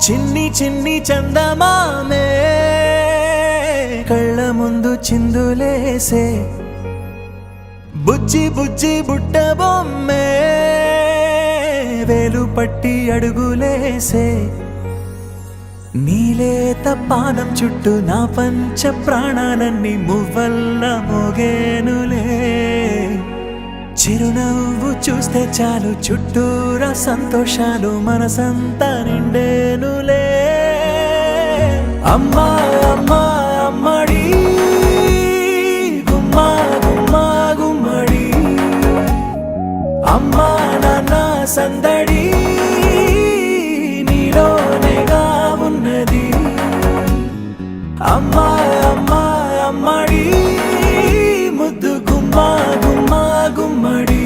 చిన్ని చిన్ని చందమామే కళ్ళ ముందు చిందులేసే బుజ్జి బుజ్జి బుట్ట బొమ్మే వేలు పట్టి అడుగులేసే నీలేత పాదం చుట్టూ నా పంచ ప్రాణాలన్నీ మువ్వల్ల మోగేనులే చిరునవ్వు చూస్తే చాలు చుట్టూరా సంతోషాలు మనసంతా నిండేనులే అమ్మా అమ్మా అమ్మడి గుమ్మా గుమ్మా గుమ్మడి అమ్మా నాన్న సందడి నీలోనేగా ఉన్నది అమ్మా అమ్మా అమ్మడి ముద్దు గుమ్మా గుమ్మా గుమ్మడి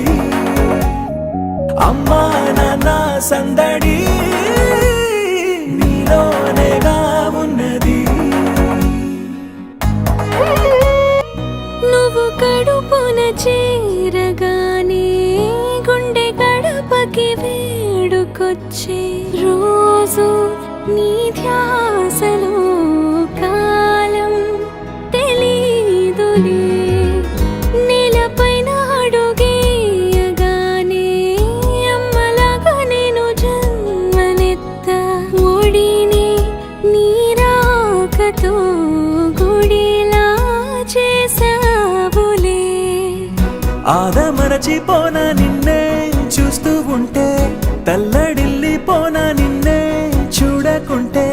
అమ్మా నాన్న సందడి నీలోనేగా ఉన్నది నువ్వు కడుపున చేరగానే గుండె గడపకి వేడుకొచ్చే రోజు నీ ధ్యాసలో కాలం తెలీదులే నేలపైన అడుగేయగానే అమ్మలాగా నేను జన్మనెత్త ఒడిని నీ రాకతో గుడిలా చేసావులే ఆదమరచిపోనా నిన్నే చూస్తూ ఉంటే తల్లడిల్లిపోనా నిన్నే చూడకుంటే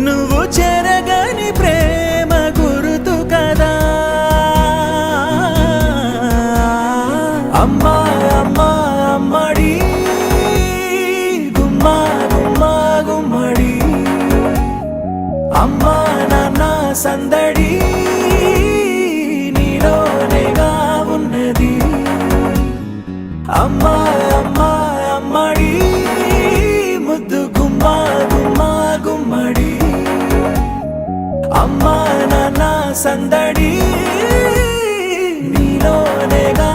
నువ్వు చెరగని ప్రేమ గురుతు కదా అమ్మా అమ్మా అమ్మడి గుమ్మా గుమ్మా గుమ్మడి అమ్మా నాన్న సందడి నీలోనేగా ఉన్నది అమ్మా అమ్మా అమ్మడి ముద్దు గుమ్మా గుమ్మా గుమ్మడి అమ్మా నాన్న సందడి నీలోనేగా